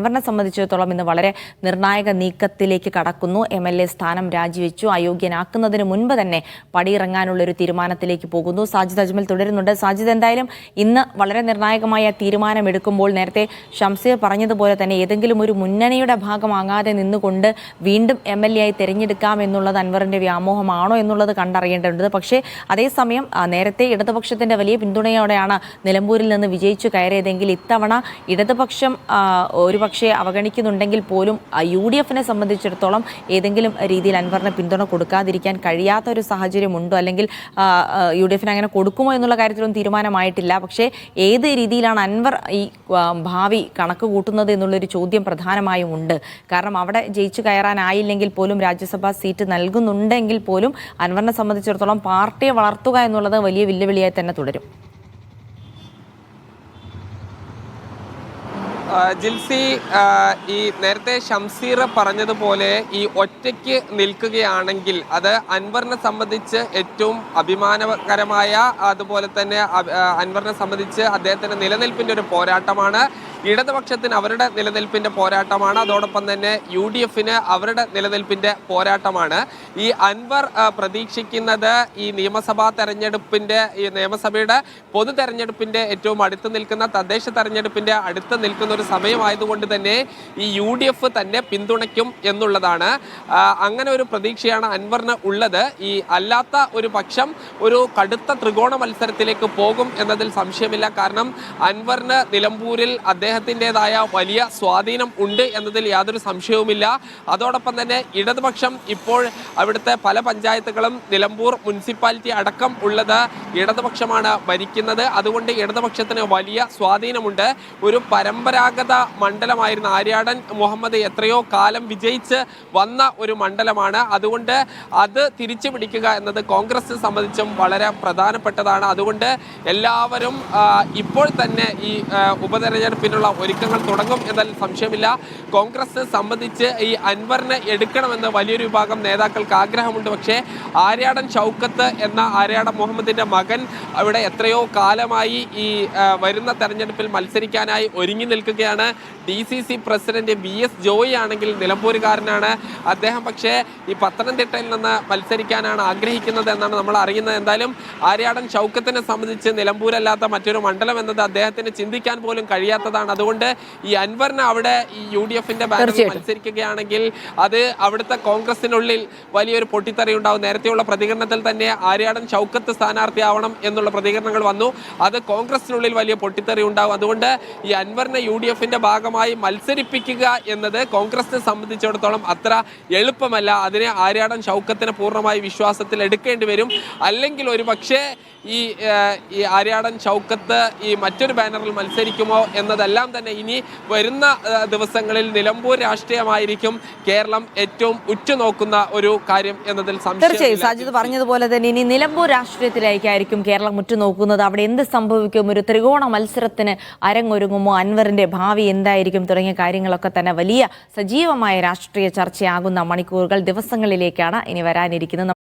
അൻവറിനെ സംബന്ധിച്ചിടത്തോളം ഇന്ന് വളരെ നിർണായക നീക്കത്തിലേക്ക് കടക്കുന്നു. MLA സ്ഥാനം രാജിവെച്ചു. അയോഗ്യനാക്കുന്നതിന് മുൻപ് തന്നെ പടിയിറങ്ങാനുള്ള ഒരു തീരുമാനത്തിലേക്ക് പോകുന്നു. സാജിദ് അജ്മൽ തുടരുന്നുണ്ട്. സാജിദ്, എന്തായാലും ഇന്ന് വളരെ നിർണായകമായ തീരുമാനമെടുക്കുമ്പോൾ നേരത്തെ ഷംസീർ പറഞ്ഞതുപോലെ തന്നെ ഏതെങ്കിലും ഒരു മുന്നണിയുടെ ഭാഗമാകാതെ നിന്നുകൊണ്ട് വീണ്ടും MLA ആയി തിരഞ്ഞെടുക്കാം എന്നുള്ളത് അൻവറിന്റെ വ്യാമോഹമാണോ എന്നുള്ളത് കണ്ടറിയേണ്ടതുണ്ട്. പക്ഷേ അതേസമയം നേരത്തെ ഇടതുപക്ഷത്തിന്റെ വലിയ പിന്തുണയോടെയാണ് നിലമ്പൂരിൽ നിന്ന് വിജയിച്ചു കയറിയതെങ്കിൽ ഇത്തവണ ഇടതുപക്ഷം ഒരുപക്ഷെ അവഗണിക്കുന്നുണ്ടെങ്കിൽ പോലും UDF-നെ സംബന്ധിച്ചിടത്തോളം ഏതെങ്കിലും രീതിയിൽ അൻവറിന് പിന്തുണ കൊടുക്കാതിരിക്കാൻ കഴിയാത്ത ഒരു സാഹചര്യമുണ്ടോ, അല്ലെങ്കിൽ UDF-ന് അങ്ങനെ കൊടുക്കുമോ എന്നുള്ള കാര്യത്തിലൊന്നും തീരുമാനമായിട്ടില്ല. പക്ഷേ ഏത് രീതിയിലാണ് അൻവർ ഈ ഭാവി കണക്ക് കൂട്ടുന്നത് എന്നുള്ളൊരു ചോദ്യം പ്രധാനമായും ഉണ്ട്. കാരണം അവിടെ ജയിച്ചു കയറാനായില്ലെങ്കിൽ പോലും രാജ്യസഭാ സീറ്റ് നൽകുന്നുണ്ടെങ്കിൽ പോലും അൻവറിനെ സംബന്ധിച്ചിടത്തോളം പാർട്ടിയെ വളർത്തുക എന്നുള്ളത് വലിയ വെല്ലുവിളിയായി തന്നെ തുടരും. ജിൽസി, ഈ നേരത്തെ ഷംസീർ പറഞ്ഞതുപോലെ ഈ ഒറ്റയ്ക്ക് നിൽക്കുകയാണെങ്കിൽ അത് അൻവറിനെ സംബന്ധിച്ച് ഏറ്റവും അഭിമാനകരമായ, അതുപോലെ തന്നെ അൻവറിനെ സംബന്ധിച്ച് അദ്ദേഹത്തിൻ്റെ നിലനിൽപ്പിൻ്റെ ഒരു പോരാട്ടമാണ്. ഇടതുപക്ഷത്തിന് അവരുടെ നിലനിൽപ്പിൻ്റെ പോരാട്ടമാണ്. അതോടൊപ്പം തന്നെ UDF-ന് അവരുടെ നിലനിൽപ്പിൻ്റെ പോരാട്ടമാണ്. ഈ അൻവർ പ്രതീക്ഷിക്കുന്നത് ഈ നിയമസഭാ തെരഞ്ഞെടുപ്പിൻ്റെ, ഈ നിയമസഭയുടെ പൊതു തെരഞ്ഞെടുപ്പിൻ്റെ ഏറ്റവും അടുത്ത് നിൽക്കുന്ന, തദ്ദേശ തെരഞ്ഞെടുപ്പിൻ്റെ അടുത്ത് നിൽക്കുന്ന ഒരു സമയമായതുകൊണ്ട് തന്നെ ഈ UDF തന്നെ പിന്തുണയ്ക്കും എന്നുള്ളതാണ്. അങ്ങനെ ഒരു പ്രതീക്ഷയാണ് അൻവറിന് ഉള്ളത്. ഈ അല്ലാത്ത ഒരു പക്ഷം ഒരു കടുത്ത ത്രികോണ മത്സരത്തിലേക്ക് പോകും എന്നതിൽ സംശയമില്ല. കാരണം അൻവറിന് നിലമ്പൂരിൽ അദ്ദേഹത്തിൻ്റെതായ വലിയ സ്വാധീനം ഉണ്ട് എന്നതിൽ യാതൊരു സംശയവുമില്ല. അതോടൊപ്പം തന്നെ ഇടതുപക്ഷം ഇപ്പോൾ അവിടുത്തെ പല പഞ്ചായത്തുകളും നിലമ്പൂർ മുനിസിപ്പാലിറ്റി അടക്കം ഉള്ളത് ഇടതുപക്ഷമാണ് ഭരിക്കുന്നത്. അതുകൊണ്ട് ഇടതുപക്ഷത്തിന് വലിയ സ്വാധീനമുണ്ട്. ഒരു പരമ്പരാഗത മണ്ഡലമായിരുന്ന ആര്യാടൻ മുഹമ്മദ് എത്രയോ കാലം വിജയിച്ച് വന്ന ഒരു മണ്ഡലമാണ്. അതുകൊണ്ട് അത് തിരിച്ചു പിടിക്കുക എന്നത് കോൺഗ്രസിനെ സംബന്ധിച്ചും വളരെ പ്രധാനപ്പെട്ടതാണ്. അതുകൊണ്ട് എല്ലാവരും ഇപ്പോൾ തന്നെ ഈ ഉപതെരഞ്ഞെടുപ്പിനുള്ള ഒരുക്കങ്ങൾ തുടങ്ങും എന്നതിൽ സംശയമില്ല. കോൺഗ്രസിനെ സംബന്ധിച്ച് ഈ അൻവറിനെ എടുക്കണമെന്ന് വലിയൊരു വിഭാഗം നേതാക്കൾക്ക് ആഗ്രഹമുണ്ട്. പക്ഷേ ആര്യാടൻ ഷൗക്കത്ത് എന്ന ആര്യാടൻ മുഹമ്മദിൻ്റെ മകൻ അവിടെ എത്രയോ കാലമായി ഈ വരുന്ന തെരഞ്ഞെടുപ്പിൽ മത്സരിക്കാനായി ഒരുങ്ങി നിൽക്കുകയാണ്. DCC പ്രസിഡന്റ് VS ജോയി ആണെങ്കിൽ നിലമ്പൂരുകാരനാണ് അദ്ദേഹം. പക്ഷേ ഈ പത്തനംതിട്ടയിൽ നിന്ന് മത്സരിക്കാനാണ് ആഗ്രഹിക്കുന്നത് എന്നാണ് നമ്മൾ അറിയുന്നത്. എന്തായാലും ആര്യാടൻ ഷൗക്കത്തിനെ സംബന്ധിച്ച് നിലമ്പൂരല്ലാത്ത മറ്റൊരു മണ്ഡലം എന്നത് അദ്ദേഹത്തിന് ചിന്തിക്കാൻ പോലും കഴിയാത്തതാണ്. അതുകൊണ്ട് ഈ അൻവറിന് അവിടെ ഈ UDF-ന്റെ ബാനറിൽ മത്സരിക്കുകയാണെങ്കിൽ അത് അവിടുത്തെ കോൺഗ്രസിനുള്ളിൽ വലിയൊരു പൊട്ടിത്തെറി ഉണ്ടാവും. നേരത്തെയുള്ള പ്രതികരണത്തിൽ തന്നെ ആര്യാടൻ ഷൗക്കത്ത് സ്ഥാനാർത്ഥിയാവണം എന്നുള്ള പ്രതികരണങ്ങൾ വന്നു. അത് കോൺഗ്രസിനുള്ളിൽ വലിയ പൊട്ടിത്തെറി ഉണ്ടാവും. അതുകൊണ്ട് ഈ അൻവറിനെ UDF-ന്റെ ഭാഗമായി മത്സരിപ്പിക്കുക എന്നത് കോൺഗ്രസിനെ സംബന്ധിച്ചിടത്തോളം അത്ര എളുപ്പമല്ല. അതിനെ ആര്യാടൻ ഷൗക്കത്തിനെ പൂർണ്ണമായി വിശ്വാസത്തിൽ എടുക്കേണ്ടി വരും. അല്ലെങ്കിൽ ഒരു പക്ഷേ ഈ ആര്യാടൻ ഷൗക്കത്ത് ഈ മറ്റൊരു ബാനറിൽ മത്സരിക്കുമോ എന്നതെല്ലാം തന്നെ ഇനി വരുന്ന ദിവസങ്ങളിൽ നിലമ്പൂർ രാഷ്ട്രീയമായിരിക്കും കേരളം ഏറ്റവും ഉറ്റുനോക്കുന്ന ഒരു കാര്യം എന്നതിൽ തീർച്ചയായും സാജിദ് പറഞ്ഞതുപോലെ തന്നെ ഇനി നിലമ്പൂർ രാഷ്ട്രീയത്തിലേക്കായിരിക്കും കേരളം ഉറ്റുനോക്കുന്നത്. അവിടെ എന്ത് സംഭവിക്കും, ഒരു ത്രികോണ മത്സരത്തിന് അരങ്ങൊരുങ്ങുമോ, അൻവറിന്റെ ഭാവി എന്തായിരിക്കും തുടങ്ങിയ കാര്യങ്ങളൊക്കെ തന്നെ വലിയ സജീവമായ രാഷ്ട്രീയ ചർച്ചയാകുന്ന മണിക്കൂറുകൾ, ദിവസങ്ങളിലേക്കാണ് ഇനി വരാനിരിക്കുന്നത്.